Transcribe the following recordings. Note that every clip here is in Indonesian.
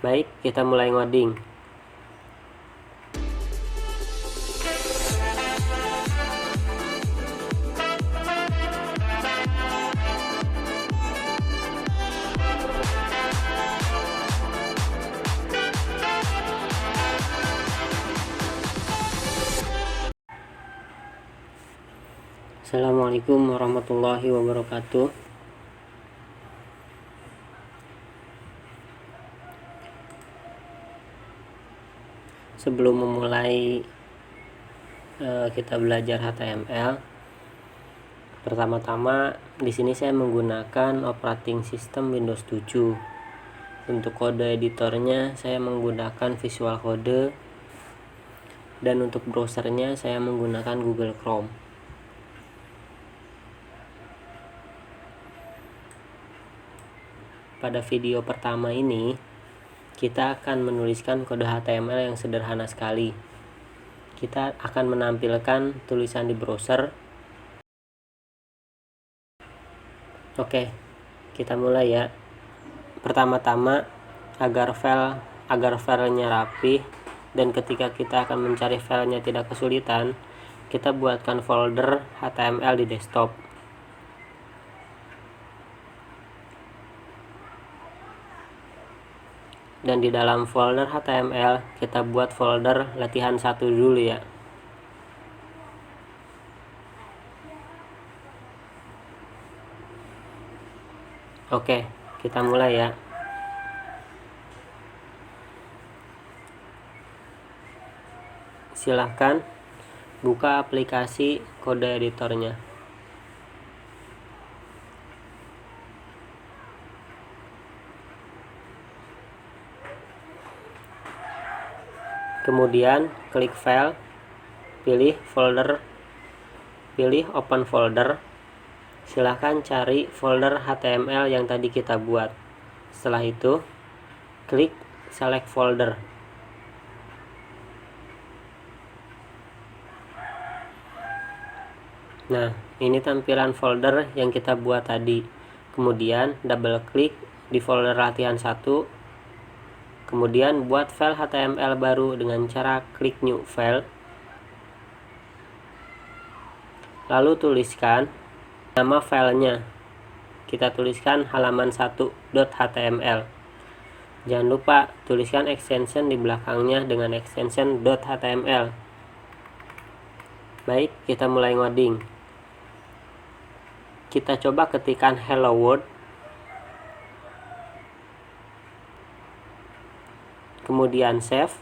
Baik, kita mulai ngoding. Assalamualaikum warahmatullahi wabarakatuh. Sebelum memulai kita belajar HTML, pertama-tama di sini saya menggunakan operating system Windows 7. Untuk kode editornya saya menggunakan Visual Code, dan untuk browsernya saya menggunakan Google Chrome. Pada video pertama ini, kita akan menuliskan kode HTML yang sederhana sekali. Kita akan menampilkan tulisan di browser. Oke, kita mulai ya. Pertama-tama, agar filenya rapi dan ketika kita akan mencari filenya tidak kesulitan, kita buatkan folder HTML di desktop. Dan di dalam folder HTML kita buat folder latihan 1 dulu ya. Oke, kita mulai ya. Silahkan buka aplikasi kode editornya. Kemudian klik file, pilih folder, pilih open folder. Silahkan cari folder HTML yang tadi kita buat. Setelah itu klik select folder. Nah, ini tampilan folder yang kita buat tadi. Kemudian double klik di folder latihan 1. Kemudian buat file HTML baru dengan cara klik new file. Lalu tuliskan nama filenya. Kita tuliskan halaman1.html. Jangan lupa tuliskan extension di belakangnya dengan extension .html. Baik, kita mulai ngoding. Kita coba ketikkan hello world. Kemudian save,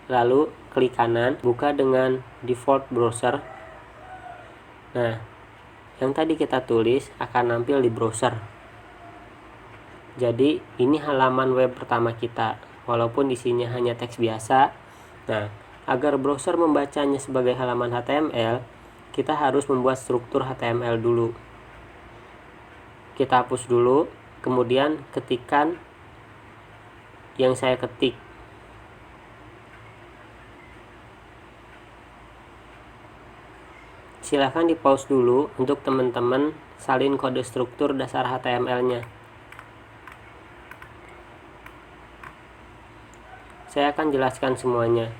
lalu klik kanan, buka dengan default browser. Nah, yang tadi kita tulis akan nampil di browser. Jadi ini halaman web pertama kita, walaupun isinya hanya teks biasa. Nah, agar browser membacanya sebagai halaman HTML, kita harus membuat struktur HTML dulu. Kita hapus dulu, kemudian ketikkan yang saya ketik. Silahkan di pause dulu untuk teman-teman salin kode struktur dasar HTML-nya. Saya akan jelaskan semuanya.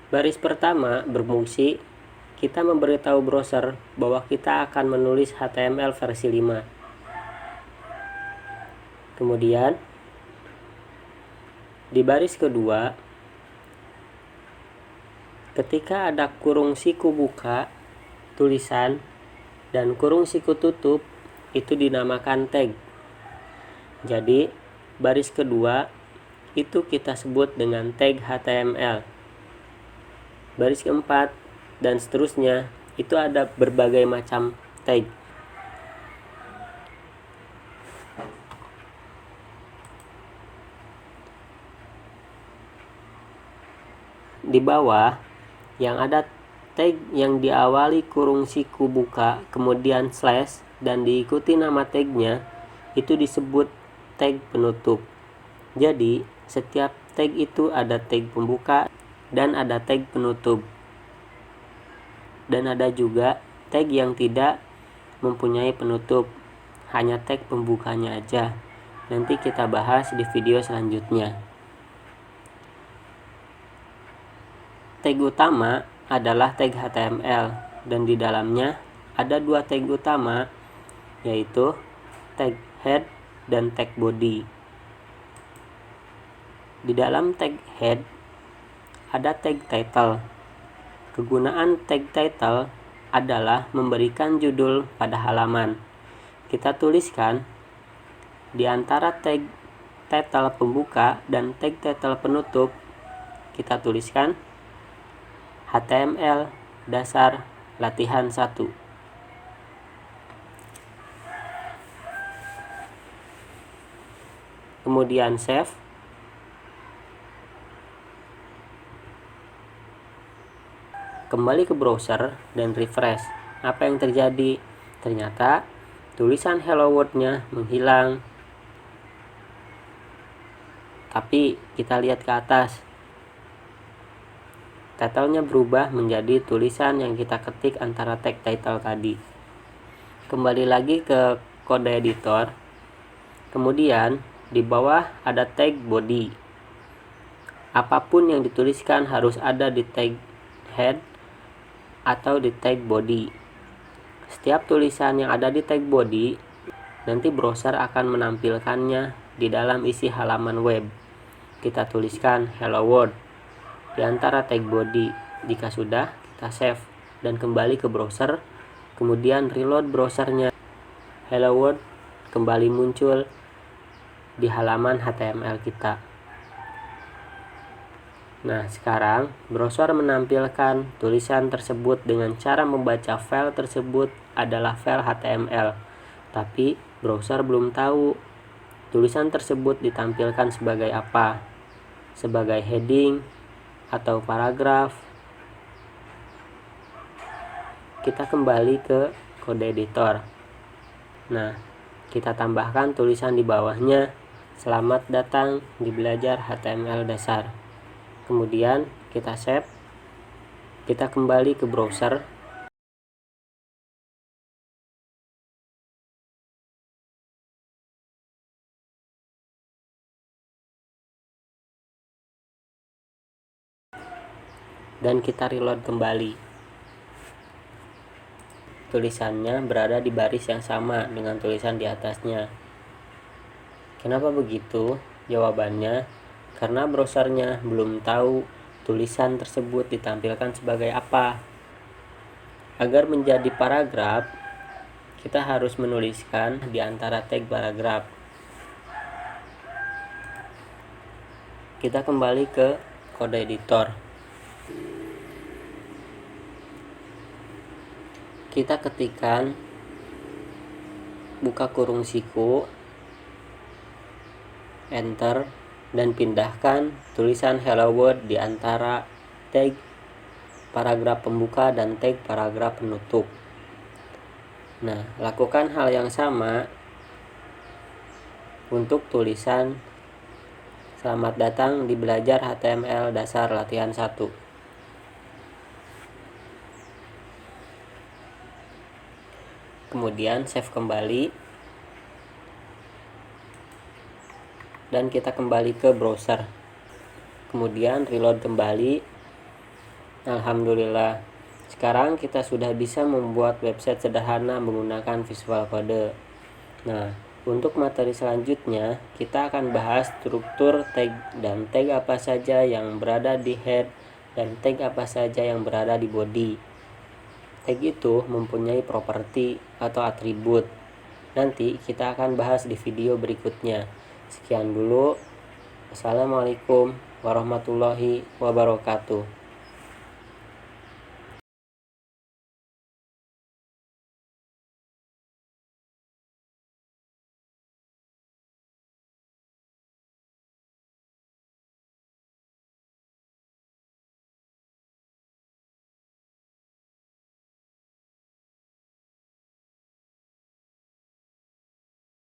Baris pertama berfungsi kita memberitahu browser bahwa kita akan menulis HTML versi 5. Kemudian di baris kedua, ketika ada kurung siku buka tulisan dan kurung siku tutup, itu dinamakan tag. Jadi baris kedua itu kita sebut dengan tag HTML. Baris keempat dan seterusnya itu ada berbagai macam tag. Di bawah yang ada tag yang diawali kurung siku buka kemudian slash dan diikuti nama tagnya, itu disebut tag penutup. Jadi setiap tag itu ada tag pembuka dan ada tag penutup. Dan ada juga tag yang tidak mempunyai penutup, hanya tag pembukanya aja. Nanti kita bahas di video selanjutnya. Tag utama adalah tag HTML dan di dalamnya ada dua tag utama, yaitu tag head dan tag body. Di dalam tag head ada tag title. Kegunaan tag title adalah memberikan judul pada halaman. Kita tuliskan di antara tag title pembuka dan tag title penutup, kita tuliskan HTML dasar latihan 1. Kemudian save. Kembali ke browser dan refresh. Apa yang terjadi? Ternyata tulisan hello world-nya menghilang. Tapi kita lihat ke atas. Title-nya berubah menjadi tulisan yang kita ketik antara tag title tadi. Kembali lagi ke kode editor. Kemudian di bawah ada tag body. Apapun yang dituliskan harus ada di tag head atau di tag body. Setiap tulisan yang ada di tag body, nanti browser akan menampilkannya di dalam isi halaman web. Kita tuliskan hello world di antara tag body. Jika sudah, kita save dan kembali ke browser. Kemudian reload browsernya. Hello world kembali muncul di halaman HTML kita. Nah, sekarang browser menampilkan tulisan tersebut dengan cara membaca file tersebut adalah file HTML. Tapi browser belum tahu tulisan tersebut ditampilkan sebagai apa. Sebagai heading atau paragraf. Kita kembali ke kode editor. Nah, kita tambahkan tulisan di bawahnya, selamat datang di belajar HTML dasar. Kemudian kita save. Kita kembali ke browser. Dan kita reload kembali. Tulisannya berada di baris yang sama dengan tulisan di atasnya. Kenapa begitu? Jawabannya karena browsernya belum tahu tulisan tersebut ditampilkan sebagai apa. Agar menjadi paragraf, kita harus menuliskan di antara tag paragraf. Kita kembali ke kode editor. Kita ketikkan buka kurung siku, enter, dan pindahkan tulisan hello world di antara tag paragraf pembuka dan tag paragraf penutup. Nah, lakukan hal yang sama untuk tulisan selamat datang di belajar HTML dasar latihan 1. Kemudian save kembali. Dan kita kembali ke browser. Kemudian reload kembali. Alhamdulillah, sekarang kita sudah bisa membuat website sederhana menggunakan Visual Code. Nah, untuk materi selanjutnya kita akan bahas struktur tag dan tag apa saja yang berada di head dan tag apa saja yang berada di body. Tag itu mempunyai properti atau atribut. Nanti kita akan bahas di video berikutnya. Sekian dulu. Assalamualaikum warahmatullahi wabarakatuh.